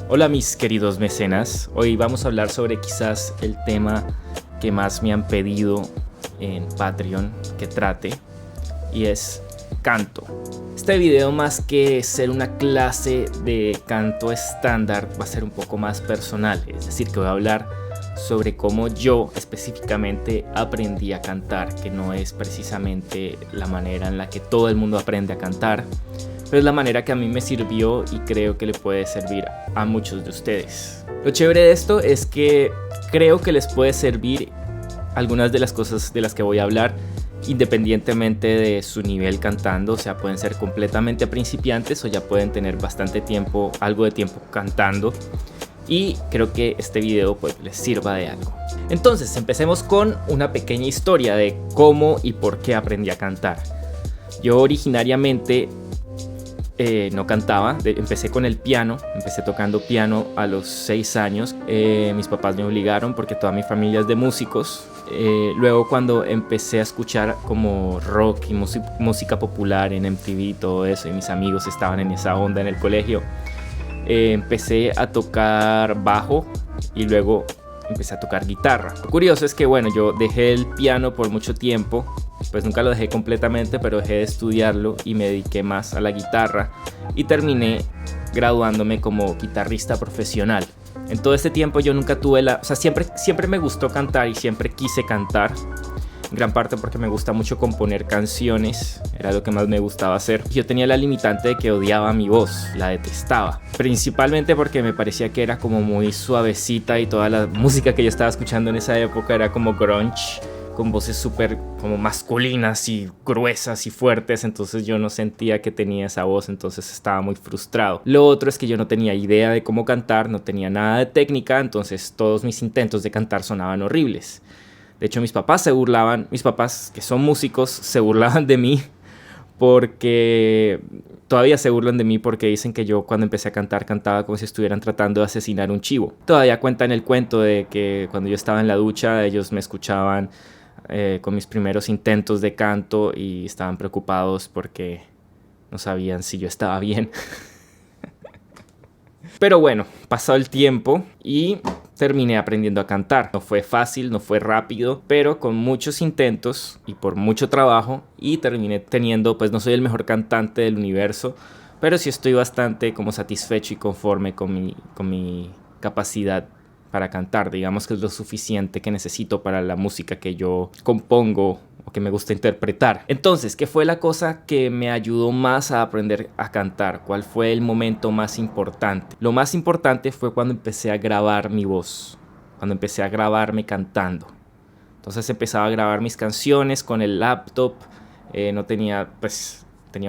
Hola mis queridos mecenas, hoy vamos a hablar sobre quizás el tema que más me han pedido en Patreon que trate, y es canto. Este video, más que ser una clase de canto estándar, va a ser un poco más personal, es decir, que voy a hablar sobre cómo yo específicamente aprendí a cantar, que no es precisamente la manera en la que todo el mundo aprende a cantar, pero es la manera que a mí me sirvió y creo que le puede servir a muchos de ustedes. Lo chévere de esto es que creo que les puede servir algunas de las cosas de las que voy a hablar, independientemente de su nivel cantando. O sea, pueden ser completamente principiantes o ya pueden tener bastante tiempo, algo de tiempo cantando, y creo que este video pues les sirva de algo. Entonces empecemos con una pequeña historia de cómo y por qué aprendí a cantar. Yo originariamente no cantaba, empecé con el piano, empecé tocando piano a los 6 años. Mis papás me obligaron porque toda mi familia es de músicos. Luego, cuando empecé a escuchar como rock y música popular en MTV y todo eso, y mis amigos estaban en esa onda en el colegio, empecé a tocar bajo y luego empecé a tocar guitarra. Lo curioso es que bueno, yo dejé el piano por mucho tiempo, pues nunca lo dejé completamente, pero dejé de estudiarlo y me dediqué más a la guitarra y terminé graduándome como guitarrista profesional. En todo este tiempo yo nunca tuve siempre me gustó cantar y siempre quise cantar, en gran parte porque me gusta mucho componer canciones, era lo que más me gustaba hacer. Yo tenía la limitante de que odiaba mi voz, la detestaba, principalmente porque me parecía que era como muy suavecita y toda la música que yo estaba escuchando en esa época era como grunge, con voces súper como masculinas y gruesas y fuertes. Entonces yo no sentía que tenía esa voz, entonces estaba muy frustrado. Lo otro es que yo no tenía idea de cómo cantar, no tenía nada de técnica, entonces todos mis intentos de cantar sonaban horribles. De hecho, mis papás que son músicos, se burlaban de mí, porque todavía se burlan de mí porque dicen que yo cuando empecé a cantar cantaba como si estuvieran tratando de asesinar un chivo. Todavía cuentan el cuento de que cuando yo estaba en la ducha ellos me escuchaban con mis primeros intentos de canto y estaban preocupados porque no sabían si yo estaba bien. Pero bueno, pasó el tiempo y terminé aprendiendo a cantar. No fue fácil, no fue rápido, pero con muchos intentos y por mucho trabajo, y terminé teniendo, pues no soy el mejor cantante del universo, pero sí estoy bastante como satisfecho y conforme con mi capacidad para cantar. Digamos que es lo suficiente que necesito para la música que yo compongo o que me gusta interpretar. Entonces, ¿qué fue la cosa que me ayudó más a aprender a cantar? ¿Cuál fue el momento más importante? Lo más importante fue cuando empecé a grabar mi voz, cuando empecé a grabarme cantando. Entonces empezaba a grabar mis canciones con el laptop. Tenía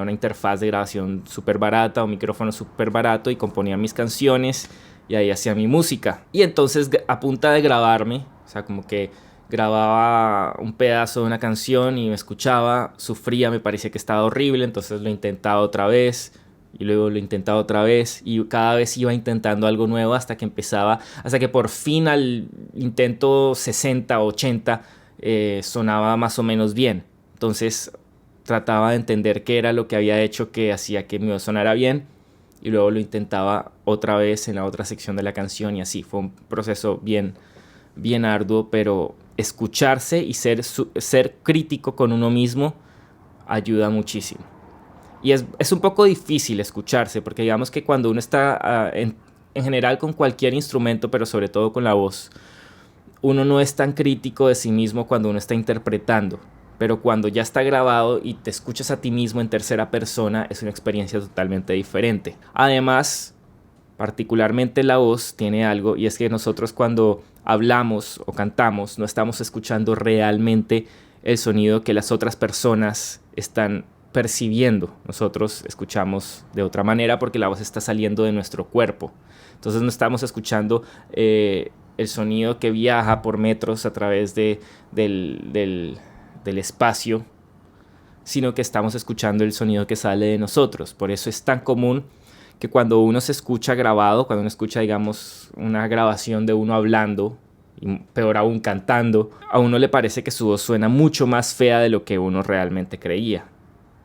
una interfaz de grabación súper barata, un micrófono súper barato, y componía mis canciones y ahí hacía mi música. Y entonces, a punta de grabarme, o sea, como que grababa un pedazo de una canción y me escuchaba, sufría, me parecía que estaba horrible, entonces lo intentaba otra vez y luego lo intentaba otra vez, y cada vez iba intentando algo nuevo hasta que por fin al intento 60 o 80 sonaba más o menos bien. Entonces trataba de entender qué era lo que había hecho que hacía que mi voz sonara bien, y luego lo intentaba otra vez en la otra sección de la canción, y así fue un proceso bien arduo, pero escucharse y ser crítico con uno mismo ayuda muchísimo. Y es un poco difícil escucharse, porque digamos que cuando uno está en general con cualquier instrumento, pero sobre todo con la voz, uno no es tan crítico de sí mismo cuando uno está interpretando. Pero cuando ya está grabado y te escuchas a ti mismo en tercera persona, es una experiencia totalmente diferente. Además, particularmente la voz tiene algo, y es que nosotros cuando hablamos o cantamos no estamos escuchando realmente el sonido que las otras personas están percibiendo. Nosotros escuchamos de otra manera porque la voz está saliendo de nuestro cuerpo. Entonces no estamos escuchando el sonido que viaja por metros a través del espacio, sino que estamos escuchando el sonido que sale de nosotros. Por eso es tan común que cuando uno se escucha grabado, cuando uno escucha, digamos, una grabación de uno hablando, y peor aún cantando, a uno le parece que su voz suena mucho más fea de lo que uno realmente creía.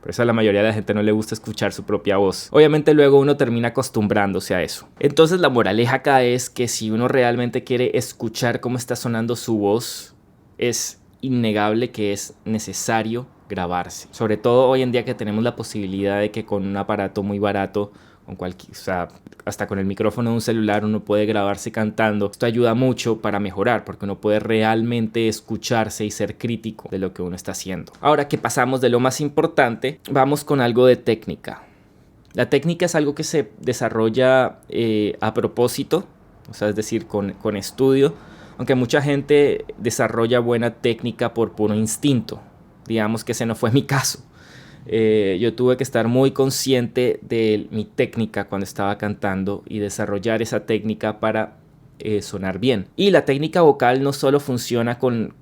Por eso a la mayoría de la gente no le gusta escuchar su propia voz. Obviamente luego uno termina acostumbrándose a eso. Entonces la moraleja acá es que si uno realmente quiere escuchar cómo está sonando su voz, es innegable que es necesario grabarse. Sobre todo hoy en día que tenemos la posibilidad de que con un aparato muy barato, o sea, hasta con el micrófono de un celular uno puede grabarse cantando. Esto ayuda mucho para mejorar porque uno puede realmente escucharse y ser crítico de lo que uno está haciendo. Ahora que pasamos de lo más importante, vamos con algo de técnica. La técnica es algo que se desarrolla a propósito, o sea, es decir, con estudio, aunque mucha gente desarrolla buena técnica por puro instinto. Digamos que ese no fue mi caso. Yo tuve que estar muy consciente de mi técnica cuando estaba cantando y desarrollar esa técnica para sonar bien. Y la técnica vocal no solo funciona con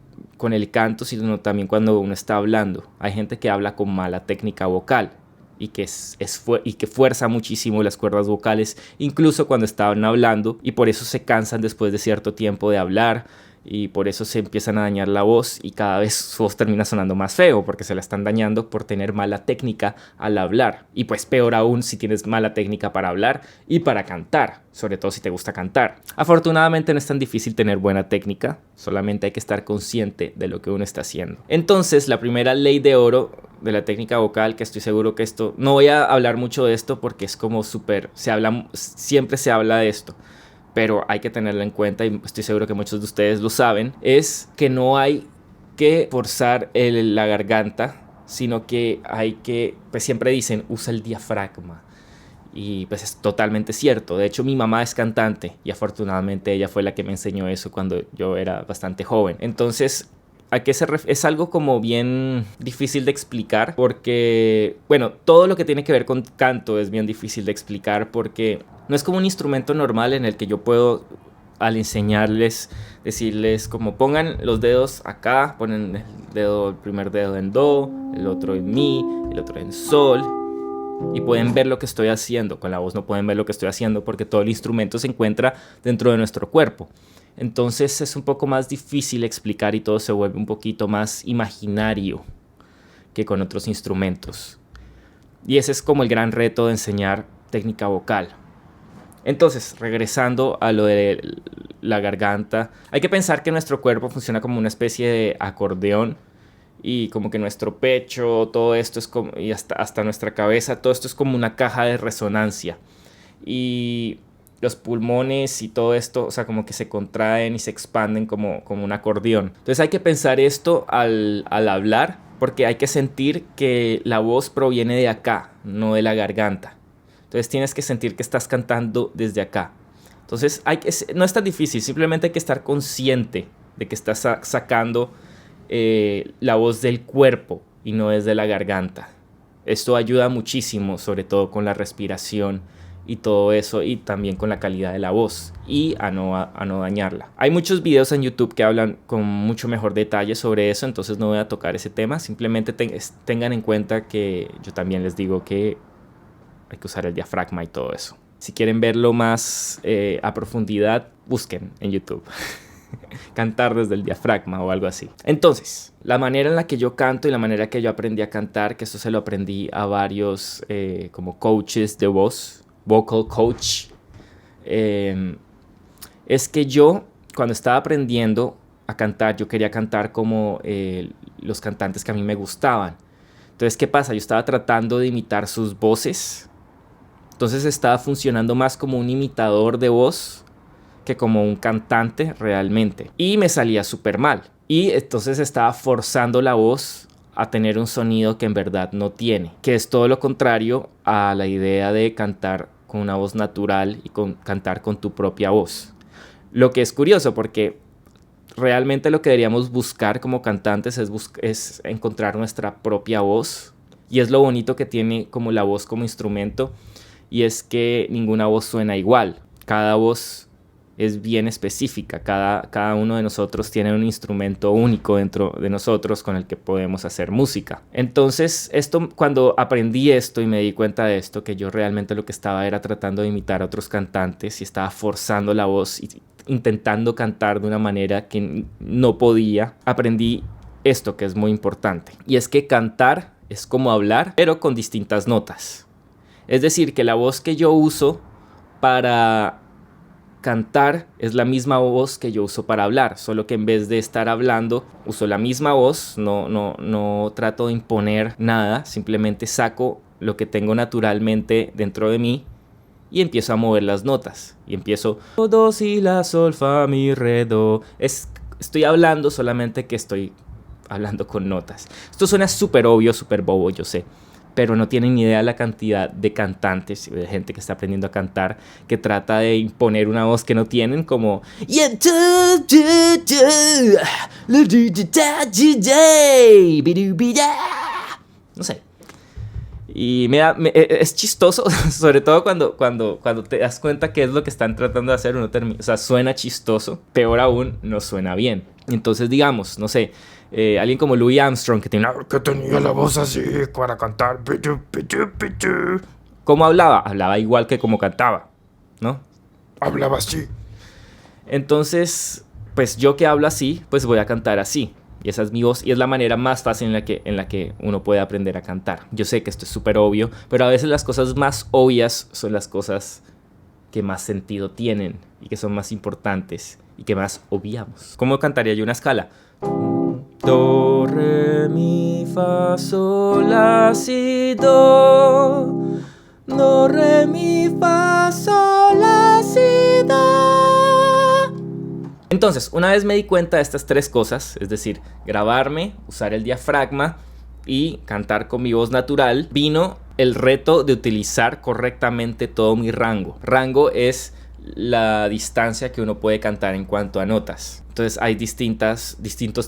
el canto, sino también cuando uno está hablando. Hay gente que habla con mala técnica vocal y que fuerza muchísimo las cuerdas vocales, incluso cuando estaban hablando, y por eso se cansan después de cierto tiempo de hablar. Y por eso se empiezan a dañar la voz y cada vez su voz termina sonando más feo porque se la están dañando por tener mala técnica al hablar. Y pues peor aún si tienes mala técnica para hablar y para cantar, sobre todo si te gusta cantar. Afortunadamente no es tan difícil tener buena técnica, solamente hay que estar consciente de lo que uno está haciendo. Entonces la primera ley de oro de la técnica vocal, que estoy seguro que esto, no voy a hablar mucho de esto porque es como siempre se habla de esto, pero hay que tenerlo en cuenta y estoy seguro que muchos de ustedes lo saben, es que no hay que forzar la garganta, sino que hay que, pues siempre dicen, usa el diafragma. Y pues es totalmente cierto. De hecho, mi mamá es cantante y afortunadamente ella fue la que me enseñó eso cuando yo era bastante joven. Entonces, es algo como bien difícil de explicar porque, bueno, todo lo que tiene que ver con canto es bien difícil de explicar porque no es como un instrumento normal en el que yo puedo, al enseñarles, decirles como pongan los dedos acá, ponen el primer dedo en do, el otro en mi, el otro en sol, y pueden ver lo que estoy haciendo. Con la voz no pueden ver lo que estoy haciendo porque todo el instrumento se encuentra dentro de nuestro cuerpo. Entonces es un poco más difícil explicar y todo se vuelve un poquito más imaginario que con otros instrumentos. Y ese es como el gran reto de enseñar técnica vocal. Entonces, regresando a lo de la garganta, hay que pensar que nuestro cuerpo funciona como una especie de acordeón y como que nuestro pecho, todo esto es como, y hasta nuestra cabeza, todo esto es como una caja de resonancia. Y los pulmones y todo esto, o sea, como que se contraen y se expanden como un acordeón. Entonces hay que pensar esto al hablar, porque hay que sentir que la voz proviene de acá, no de la garganta. Entonces tienes que sentir que estás cantando desde acá. Entonces no es tan difícil, simplemente hay que estar consciente de que estás sacando la voz del cuerpo y no desde la garganta. Esto ayuda muchísimo, sobre todo con la respiración y todo eso, y también con la calidad de la voz y a no dañarla. Hay muchos videos en YouTube que hablan con mucho mejor detalle sobre eso, entonces no voy a tocar ese tema. Simplemente tengan en cuenta que yo también les digo que hay que usar el diafragma y todo eso. Si quieren verlo más a profundidad, busquen en YouTube. Cantar desde el diafragma o algo así. Entonces, la manera en la que yo canto y la manera que yo aprendí a cantar, que esto se lo aprendí a varios como coaches de voz, vocal coach, es que yo cuando estaba aprendiendo a cantar, yo quería cantar como los cantantes que a mí me gustaban. Entonces, ¿qué pasa? Yo estaba tratando de imitar sus voces. Entonces estaba funcionando más como un imitador de voz que como un cantante realmente. Y me salía súper mal. Y entonces estaba forzando la voz a tener un sonido que en verdad no tiene. Que es todo lo contrario a la idea de cantar con una voz natural y cantar con tu propia voz. Lo que es curioso porque realmente lo que deberíamos buscar como cantantes es encontrar nuestra propia voz. Y es lo bonito que tiene como la voz como instrumento. Y es que ninguna voz suena igual. Cada voz es bien específica. Cada uno de nosotros tiene un instrumento único dentro de nosotros con el que podemos hacer música. Entonces, cuando aprendí esto y me di cuenta de esto, que yo realmente lo que estaba era tratando de imitar a otros cantantes y estaba forzando la voz y intentando cantar de una manera que no podía, aprendí esto que es muy importante. Y es que cantar es como hablar, pero con distintas notas. Es decir, que la voz que yo uso para cantar es la misma voz que yo uso para hablar, solo que en vez de estar hablando, uso la misma voz, no trato de imponer nada, simplemente saco lo que tengo naturalmente dentro de mí y empiezo a mover las notas. Y empiezo do, si, la, sol, fa, mi, re, do. Estoy hablando, solamente que estoy hablando con notas. Esto suena súper obvio, súper bobo, yo sé. Pero no tienen ni idea la cantidad de cantantes, de gente que está aprendiendo a cantar, que trata de imponer una voz que no tienen, como... No sé. Y es chistoso, sobre todo cuando te das cuenta que es lo que están tratando de hacer. O sea, suena chistoso, peor aún, no suena bien. Entonces, digamos, no sé... alguien como Louis Armstrong que tenía la voz así para cantar. ¿Cómo hablaba? Hablaba igual que como cantaba, ¿no? Hablaba así. Entonces, pues yo que hablo así, pues voy a cantar así. Y esa es mi voz y es la manera más fácil en la que uno puede aprender a cantar. Yo sé que esto es súper obvio, pero a veces las cosas más obvias son las cosas que más sentido tienen y que son más importantes y que más obviamos. ¿Cómo cantaría yo una escala? Do, re, mi, fa, sol, la, si, do. Do, re, mi, fa, sol, la, si, do. Entonces, una vez me di cuenta de estas tres cosas, es decir, grabarme, usar el diafragma y cantar con mi voz natural, vino el reto de utilizar correctamente todo mi rango. Rango es la distancia que uno puede cantar en cuanto a notas. Entonces hay distintos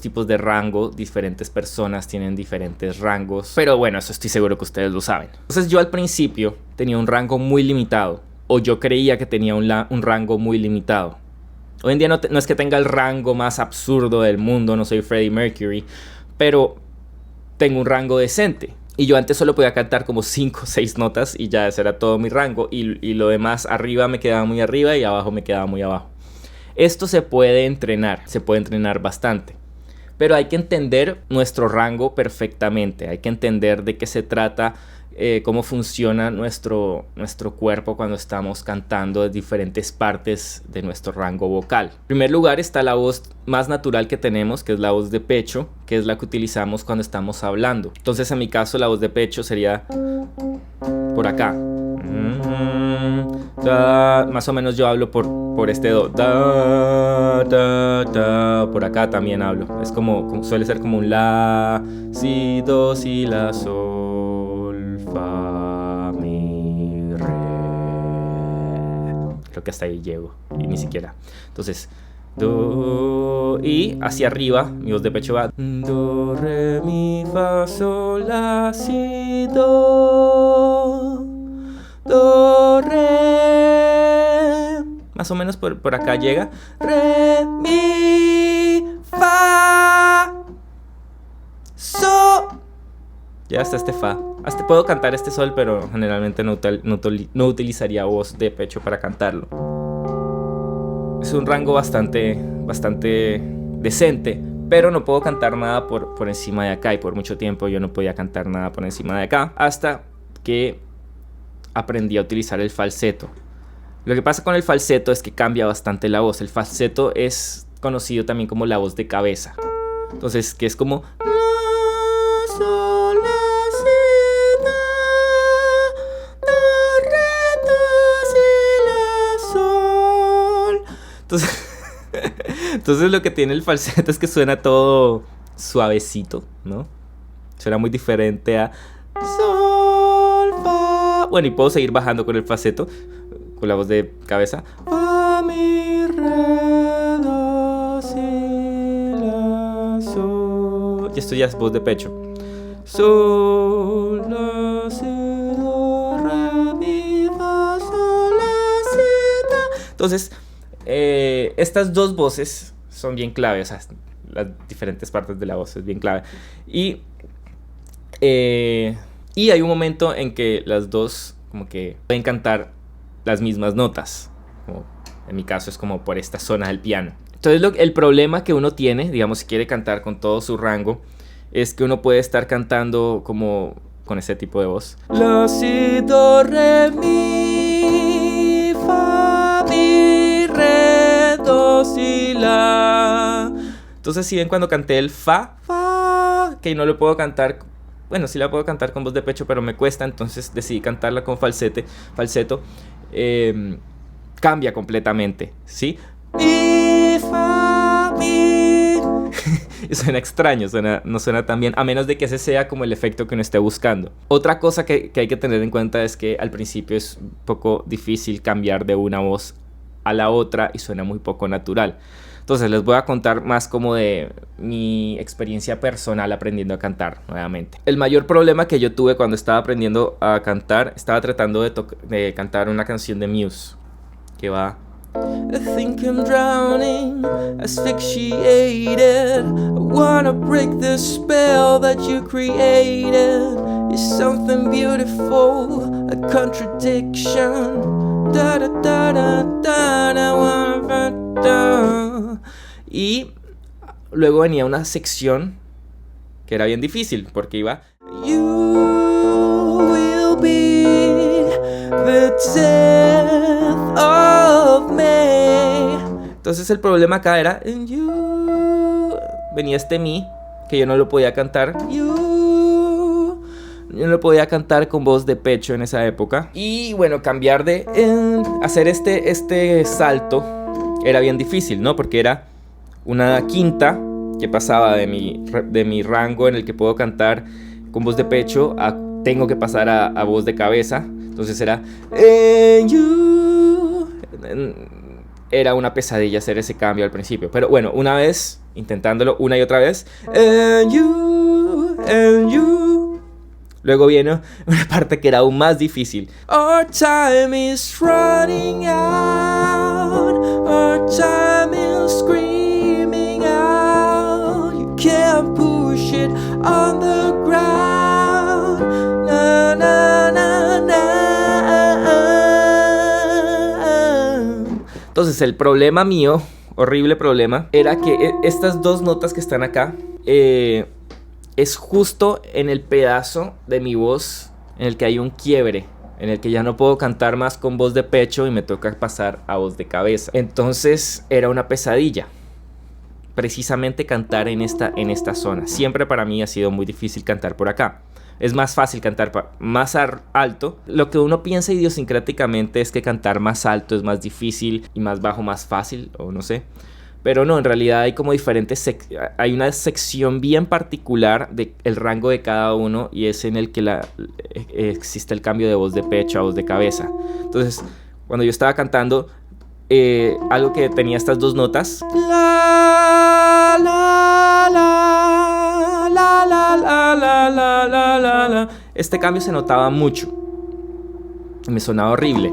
tipos de rango, diferentes personas tienen diferentes rangos, pero bueno, eso estoy seguro que ustedes lo saben. Entonces yo al principio tenía un rango muy limitado, o yo creía que tenía un rango muy limitado. Hoy en día no es que tenga el rango más absurdo del mundo, no soy Freddie Mercury, pero tengo un rango decente. Y yo antes solo podía cantar como 5 o 6 notas y ya ese era todo mi rango. Y lo demás, arriba me quedaba muy arriba y abajo me quedaba muy abajo. Esto se puede entrenar bastante. Pero hay que entender nuestro rango perfectamente. Hay que entender de qué se trata, cómo funciona nuestro cuerpo cuando estamos cantando de diferentes partes de nuestro rango vocal. En primer lugar está la voz más natural que tenemos, que es la voz de pecho, que es la que utilizamos cuando estamos hablando. Entonces en mi caso la voz de pecho sería por acá. Más o menos yo hablo por este do. Por acá también hablo. Es como suele ser como un la, si, do, si, la, sol, fa, mi, re. Creo que hasta ahí llego y ni siquiera. Entonces do, y hacia arriba mi voz de pecho va do, re, mi, fa, sol, la, si, do, do, re. Más o menos por acá llega re, mi, fa, sol. Ya está este fa. Hasta puedo cantar este sol, pero generalmente no utilizaría voz de pecho para cantarlo. Es un rango bastante decente, pero no puedo cantar nada por encima de acá. Y por mucho tiempo yo no podía cantar nada por encima de acá, hasta que aprendí a utilizar el falseto. Lo que pasa con el falseto es que cambia bastante la voz. El falseto es conocido también como la voz de cabeza. Entonces, que es como la, sol, la, si, do, re, do, si, la, sol. Entonces lo que tiene el falseto es que suena todo suavecito, ¿no? Suena muy diferente a sol, fa. Bueno, y puedo seguir bajando con el falseto, con la voz de cabeza. Fa, mi, re, do, si, la, sol. Y esto ya es voz de pecho. Sol, la, si, do, re, mi, fa, sol, la, si, do. Entonces, estas dos voces son bien clave. O sea, las diferentes partes de la voz es bien clave. Y hay un momento en que las dos como que pueden cantar las mismas notas, como en mi caso es como por esta zona del piano. Entonces el problema que uno tiene, digamos, si quiere cantar con todo su rango, es que uno puede estar cantando como con ese tipo de voz. La, si, do, re, mi, fa, mi, re, do, si, la. Entonces si ven cuando canté el fa, que no lo puedo cantar, bueno, sí la puedo cantar con voz de pecho, pero me cuesta, entonces decidí cantarla con falseto. Cambia completamente, ¿sí? Mi, fa, mi. Y suena extraño, no suena tan bien, a menos de que ese sea como el efecto que uno esté buscando. Otra cosa que hay que tener en cuenta es que al principio es un poco difícil cambiar de una voz a la otra y suena muy poco natural. Entonces les voy a contar más como de mi experiencia personal aprendiendo a cantar nuevamente. El mayor problema que yo tuve cuando estaba aprendiendo a cantar, estaba tratando de cantar una canción de Muse que va: I think I'm drowning, asphyxiated. I wanna break the spell that you created. It's something beautiful, a contradiction. Da da da da da da wanna da. Y luego venía una sección que era bien difícil porque iba: You will be the death of me. Entonces el problema acá era venía este mi que yo no lo podía cantar. Yo no lo podía cantar con voz de pecho en esa época. Y bueno, cambiar de hacer este salto era bien difícil, ¿no? Porque era una quinta que pasaba de mi rango en el que puedo cantar con voz de pecho a tengo que pasar a voz de cabeza. Entonces era era una pesadilla hacer ese cambio al principio. Pero bueno, una vez, intentándolo una y otra vez, and you. Luego viene una parte que era aún más difícil. Our time is running out. Our time is screaming out. You can't push it on the ground. Na, na, na, na. Entonces el problema mío, horrible problema, era que estas dos notas que están acá es justo en el pedazo de mi voz en el que hay un quiebre, en el que ya no puedo cantar más con voz de pecho y me toca pasar a voz de cabeza. Entonces era una pesadilla precisamente cantar en esta zona. Siempre para mí ha sido muy difícil cantar por acá. Es más fácil cantar más alto. Lo que uno piensa idiosincráticamente es que cantar más alto es más difícil y más bajo más fácil, o no sé. Pero no, en realidad hay como diferentes hay una sección bien particular del rango de cada uno, y es en el que existe el cambio de voz de pecho a voz de cabeza. Entonces, cuando yo estaba cantando algo que tenía estas dos notas, la, la, la, la, la, la, la, la, la, la, este cambio se notaba mucho. Me sonaba horrible.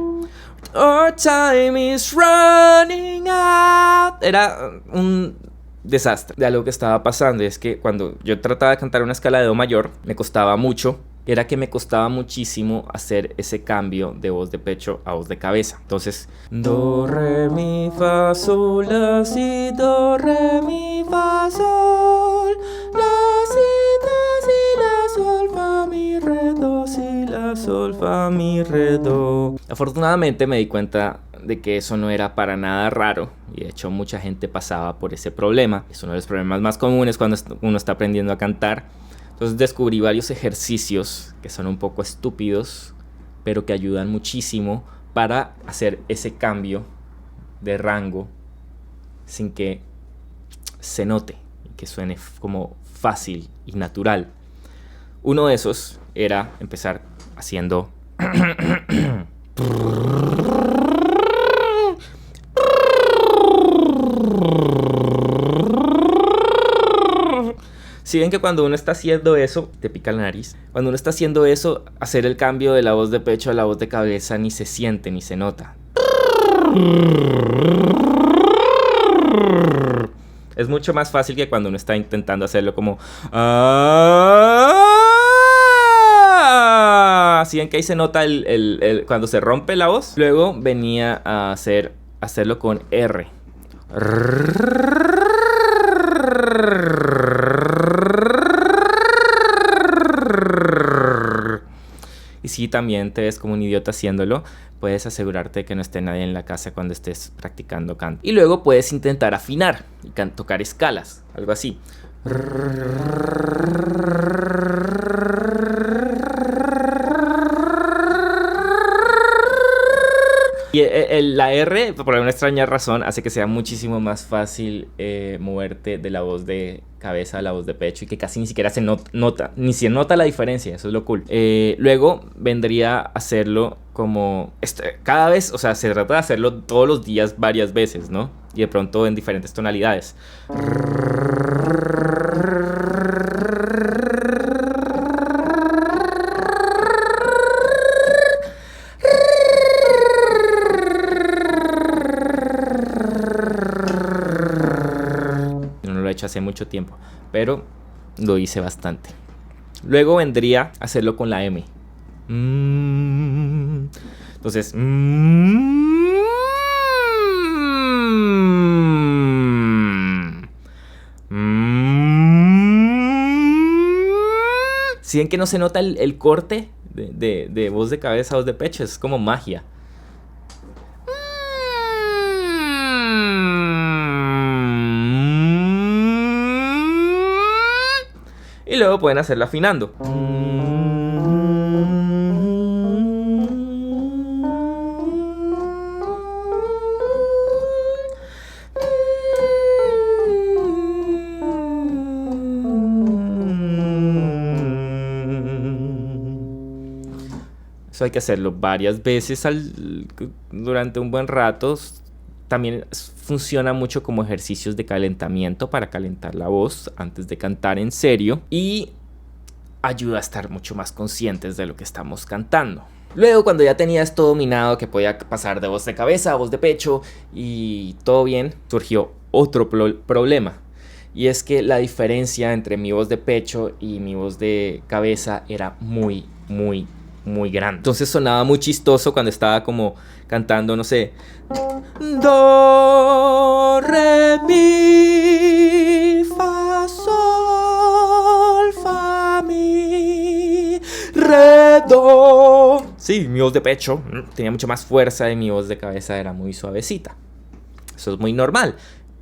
Our time is running out. Era un desastre de algo que estaba pasando. Y es que cuando yo trataba de cantar una escala de do mayor, me costaba mucho. Era que me costaba muchísimo hacer ese cambio de voz de pecho a voz de cabeza. Entonces, do, re, mi, fa, sol, la, si, do, re, mi, fa, sol, la, si, do, si, la, sol, fa, mi, re, do, si, la, sol, fa, mi, re, do. Afortunadamente me di cuenta de que eso no era para nada raro, y de hecho mucha gente pasaba por ese problema. Es uno de los problemas más comunes cuando uno está aprendiendo a cantar. Entonces descubrí varios ejercicios que son un poco estúpidos, pero que ayudan muchísimo para hacer ese cambio de rango sin que se note y que suene como fácil y natural. Uno de esos era empezar haciendo Si ven que cuando uno está haciendo eso, te pica la nariz. Cuando uno está haciendo eso, hacer el cambio de la voz de pecho a la voz de cabeza ni se siente ni se nota. Es mucho más fácil que cuando uno está intentando hacerlo como Si ven que ahí se nota cuando se rompe la voz. Luego venía a hacerlo con R. Y si también te ves como un idiota haciéndolo, puedes asegurarte de que no esté nadie en la casa cuando estés practicando canto. Y luego puedes intentar afinar y tocar escalas, algo así. Y la R, por alguna extraña razón, hace que sea muchísimo más fácil moverte de la voz de cabeza a la voz de pecho y que casi ni siquiera se nota, ni se nota la diferencia, eso es lo cool. Luego vendría a hacerlo como cada vez, o sea, se trata de hacerlo todos los días varias veces, ¿no? Y de pronto en diferentes tonalidades. Hace mucho tiempo, pero lo hice bastante. Luego vendría a hacerlo con la M. Entonces, si ven que no se nota el corte de voz de cabeza a voz de pecho, es como magia. Y luego pueden hacerlo afinando. Eso hay que hacerlo varias veces durante un buen rato. También funciona mucho como ejercicios de calentamiento para calentar la voz antes de cantar en serio y ayuda a estar mucho más conscientes de lo que estamos cantando. Luego, cuando ya tenía esto dominado, que podía pasar de voz de cabeza a voz de pecho y todo bien, surgió otro problema. Y es que la diferencia entre mi voz de pecho y mi voz de cabeza era muy grande. Entonces sonaba muy chistoso cuando estaba como cantando, no sé, do, re, mi, fa, sol, fa, mi, re, do. Sí, mi voz de pecho tenía mucho más fuerza y mi voz de cabeza era muy suavecita. Eso es muy normal.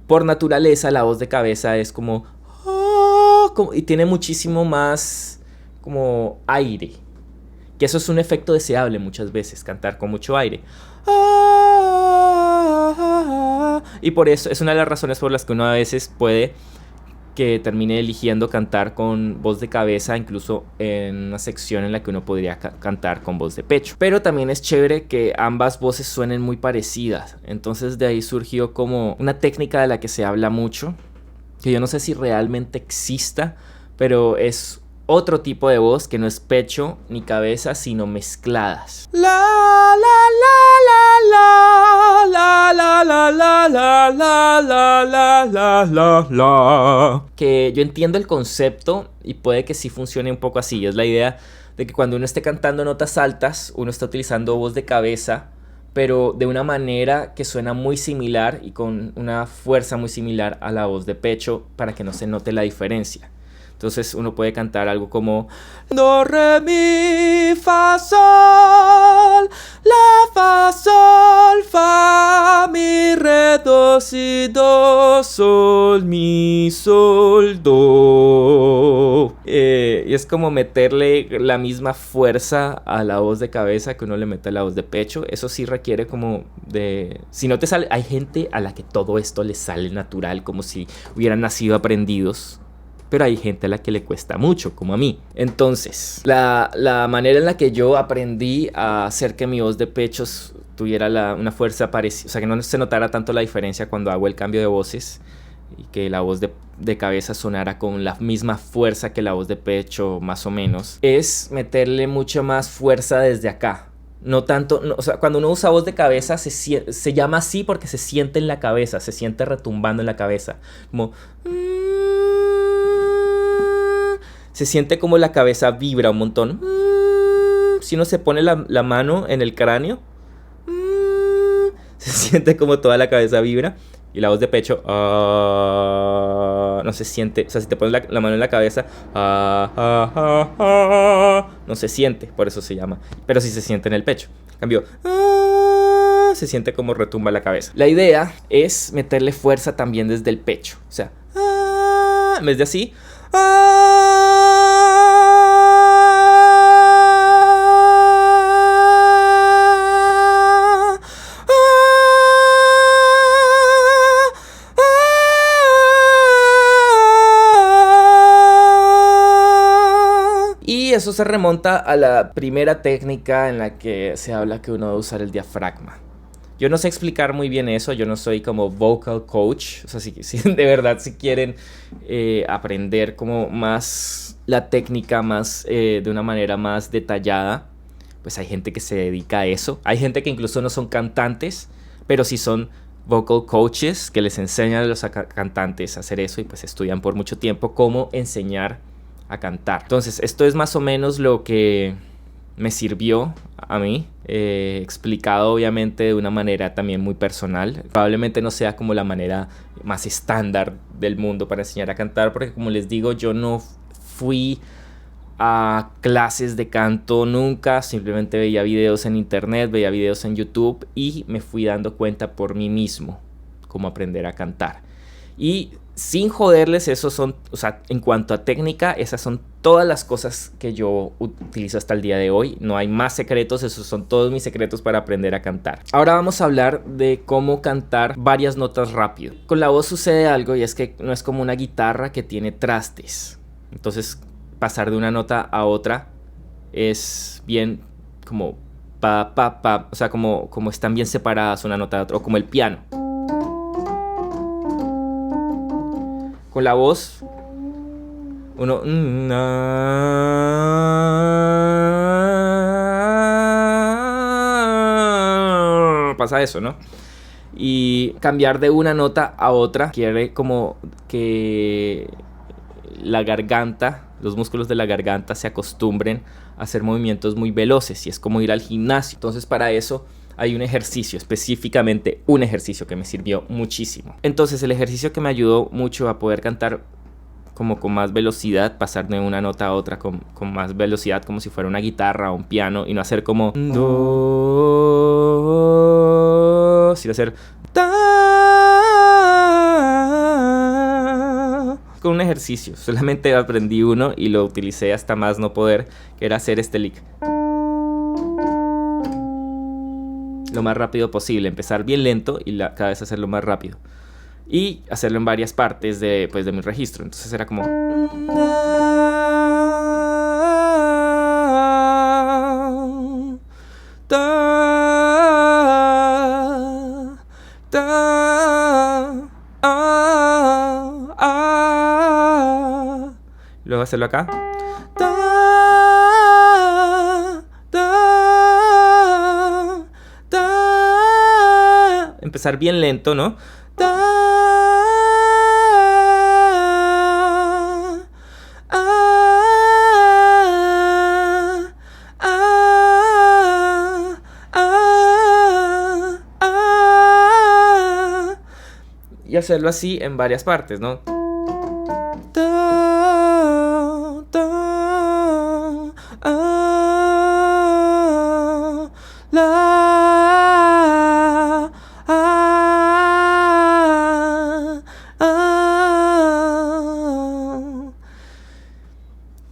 Por naturaleza la voz de cabeza es como y tiene muchísimo más como aire. Que eso es un efecto deseable muchas veces, cantar con mucho aire. Y por eso es una de las razones por las que uno a veces puede que termine eligiendo cantar con voz de cabeza, incluso en una sección en la que uno podría cantar con voz de pecho. Pero también es chévere que ambas voces suenen muy parecidas. Entonces de ahí surgió como una técnica de la que se habla mucho, que yo no sé si realmente exista, pero es otro tipo de voz que no es pecho ni cabeza, sino mezcladas. La la la la la la la la la la la la la la. Que yo entiendo el concepto y puede que sí funcione un poco así. Es la idea de que cuando uno esté cantando notas altas, uno está utilizando voz de cabeza, pero de una manera que suena muy similar y con una fuerza muy similar a la voz de pecho para que no se note la diferencia. Entonces uno puede cantar algo como do, re, mi, fa, sol, la, fa, sol, fa, mi, re, do, si, do, sol, mi, sol, do. Y es como meterle la misma fuerza a la voz de cabeza que uno le mete a la voz de pecho. Eso sí requiere como de... Si no te sale... Hay gente a la que todo esto les sale natural, como si hubieran nacido aprendidos. Pero hay gente a la que le cuesta mucho, como a mí. Entonces, la manera en la que yo aprendí a hacer que mi voz de pecho tuviera una fuerza parecida, o sea, que no se notara tanto la diferencia cuando hago el cambio de voces y que la voz de cabeza sonara con la misma fuerza que la voz de pecho, más o menos, es meterle mucha más fuerza desde acá. No tanto, o sea, cuando uno usa voz de cabeza se llama así porque se siente en la cabeza, se siente retumbando en la cabeza. Como... Se siente como la cabeza vibra un montón. Si uno se pone la mano en el cráneo, se siente como toda la cabeza vibra. Y la voz de pecho... no se siente, o sea, si te pones la mano en la cabeza, no se siente, por eso se llama, pero sí se siente en el pecho. En cambio, se siente como retumba la cabeza. La idea es meterle fuerza también desde el pecho, o sea, en vez de así, y eso se remonta a la primera técnica en la que se habla que uno debe usar el diafragma. Yo no sé explicar muy bien eso, yo no soy como vocal coach, o sea, si de verdad si quieren aprender como más la técnica, más de una manera más detallada, pues hay gente que se dedica a eso. Hay gente que incluso no son cantantes, pero sí son vocal coaches que les enseñan a los cantantes a hacer eso y pues estudian por mucho tiempo cómo enseñar a cantar. Entonces, esto es más o menos lo que me sirvió a mí, explicado obviamente de una manera también muy personal. Probablemente no sea como la manera más estándar del mundo para enseñar a cantar, porque como les digo, yo no fui a clases de canto nunca, simplemente veía videos en internet, veía videos en YouTube y me fui dando cuenta por mí mismo cómo aprender a cantar. Y sin joderles, esos son, o sea, en cuanto a técnica, esas son todas las cosas que yo utilizo hasta el día de hoy. No hay más secretos, esos son todos mis secretos para aprender a cantar. Ahora vamos a hablar de cómo cantar varias notas rápido. Con la voz sucede algo y es que no es como una guitarra que tiene trastes. Entonces, pasar de una nota a otra es bien como pa, pa, pa, o sea, como están bien separadas una nota de otra, o como el piano. Con la voz, uno pasa eso, ¿no? Y cambiar de una nota a otra quiere como que la garganta, los músculos de la garganta se acostumbren a hacer movimientos muy veloces y es como ir al gimnasio. Entonces, para eso hay un ejercicio, específicamente un ejercicio que me sirvió muchísimo. Entonces, el ejercicio que me ayudó mucho a poder cantar como con más velocidad, pasar de una nota a otra con más velocidad, como si fuera una guitarra o un piano, y no hacer como do, sino hacer ta, con un ejercicio. Solamente aprendí uno y lo utilicé hasta más no poder, que era hacer este lick lo más rápido posible, empezar bien lento y cada vez hacerlo más rápido y hacerlo en varias partes de mi registro. Entonces era como luego hacerlo acá, empezar bien lento, ¿no? Y hacerlo así en varias partes, ¿no?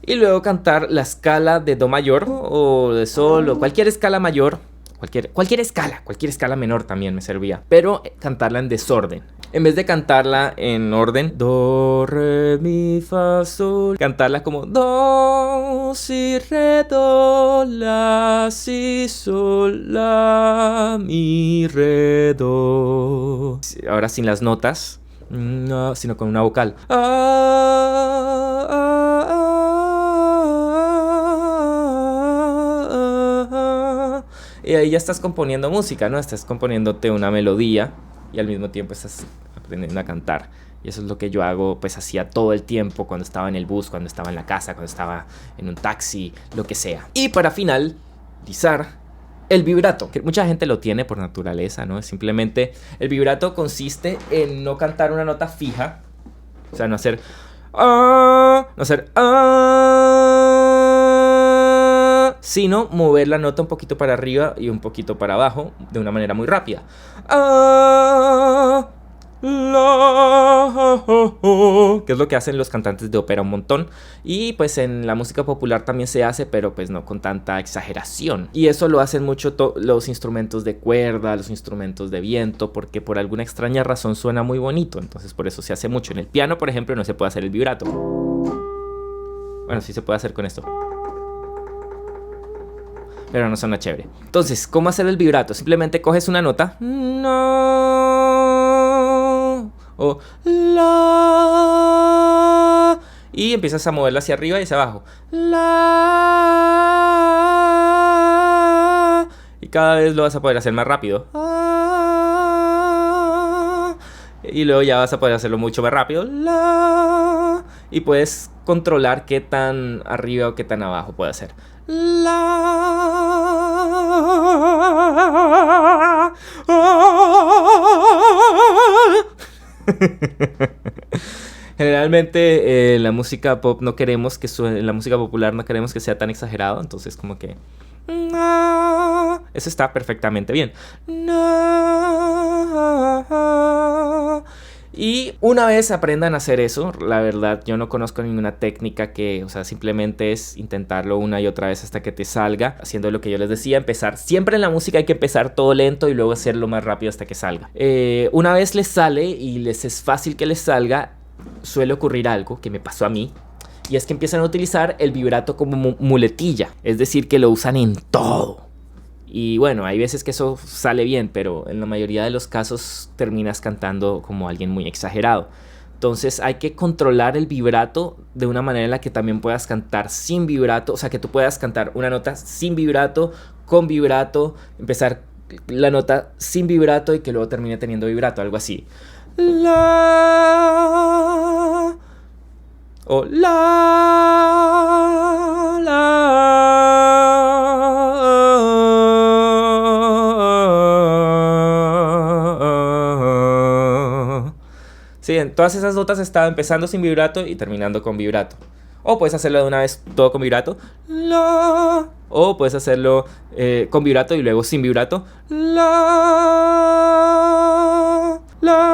Y luego cantar la escala de do mayor o de sol o cualquier escala mayor, cualquier escala menor también me servía, pero cantarla en desorden. En vez de cantarla en orden, do, re, mi, fa, sol, cantarla como do, si, re, do, la, si, sol, la, mi, re, do. Ahora sin las notas, no, sino con una vocal. Y ahí ya estás componiendo música, ¿no? Estás componiéndote una melodía y al mismo tiempo estás aprendiendo a cantar. Y eso es lo que yo hago, pues hacía todo el tiempo cuando estaba en el bus, cuando estaba en la casa, cuando estaba en un taxi, lo que sea. Y para finalizar, el vibrato, que mucha gente lo tiene por naturaleza, ¿no? Simplemente el vibrato consiste en no cantar una nota fija, O sea, no hacer no hacer sino mover la nota un poquito para arriba y un poquito para abajo de una manera muy rápida. Que es lo que hacen los cantantes de ópera un montón. Y pues en la música popular también se hace, pero pues no con tanta exageración. Y eso lo hacen mucho los instrumentos de cuerda, los instrumentos de viento, porque por alguna extraña razón suena muy bonito. Entonces por eso se hace mucho. En el piano, por ejemplo, no se puede hacer el vibrato. Bueno, sí se puede hacer con esto, pero no suena chévere. Entonces, ¿cómo hacer el vibrato? Simplemente coges una nota, no, o la, y empiezas a moverla hacia arriba y hacia abajo, la, y cada vez lo vas a poder hacer más rápido, y luego ya vas a poder hacerlo mucho más rápido, la, y puedes controlar qué tan arriba o qué tan abajo puede hacer. Generalmente la música pop no queremos que suene, la música popular no queremos que sea tan exagerado, entonces como que eso está perfectamente bien. Y una vez aprendan a hacer eso, la verdad yo no conozco ninguna técnica que, o sea, simplemente es intentarlo una y otra vez hasta que te salga, haciendo lo que yo les decía, empezar, siempre en la música hay que empezar todo lento y luego hacerlo más rápido hasta que salga. Una vez les sale y les es fácil que les salga, suele ocurrir algo que me pasó a mí, y es que empiezan a utilizar el vibrato como muletilla, es decir, que lo usan en todo. Y bueno, hay veces que eso sale bien, pero en la mayoría de los casos terminas cantando como alguien muy exagerado. Entonces hay que controlar el vibrato de una manera en la que también puedas cantar sin vibrato. O sea, que tú puedas cantar una nota sin vibrato, con vibrato, empezar la nota sin vibrato y que luego termine teniendo vibrato, algo así. La, o la, la. Sí, en todas esas notas estaba empezando sin vibrato y terminando con vibrato. O puedes hacerlo de una vez todo con vibrato. La. O puedes hacerlo con vibrato y luego sin vibrato. La. La.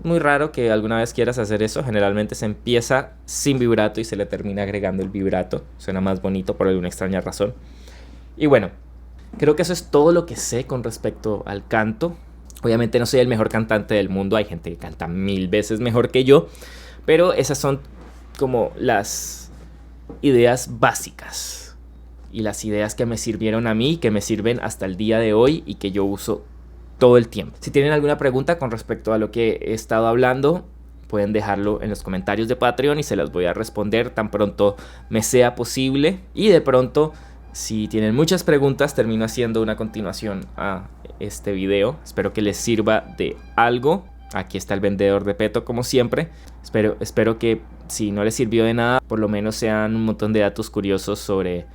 Muy raro que alguna vez quieras hacer eso. Generalmente se empieza sin vibrato y se le termina agregando el vibrato. Suena más bonito por alguna extraña razón. Y bueno, creo que eso es todo lo que sé con respecto al canto. Obviamente no soy el mejor cantante del mundo, hay gente que canta 1000 veces mejor que yo, pero esas son como las ideas básicas y las ideas que me sirvieron a mí, que me sirven hasta el día de hoy y que yo uso todo el tiempo. Si tienen alguna pregunta con respecto a lo que he estado hablando, pueden dejarlo en los comentarios de Patreon y se las voy a responder tan pronto me sea posible. Y de pronto, si tienen muchas preguntas, termino haciendo una continuación a este video. Espero que les sirva de algo. Aquí está el vendedor de peto como siempre. Espero que si no les sirvió de nada, por lo menos sean un montón de datos curiosos sobre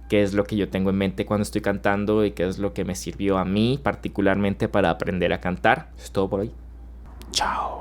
qué es lo que yo tengo en mente cuando estoy cantando y qué es lo que me sirvió a mí particularmente para aprender a cantar. Eso es todo por hoy. Chao.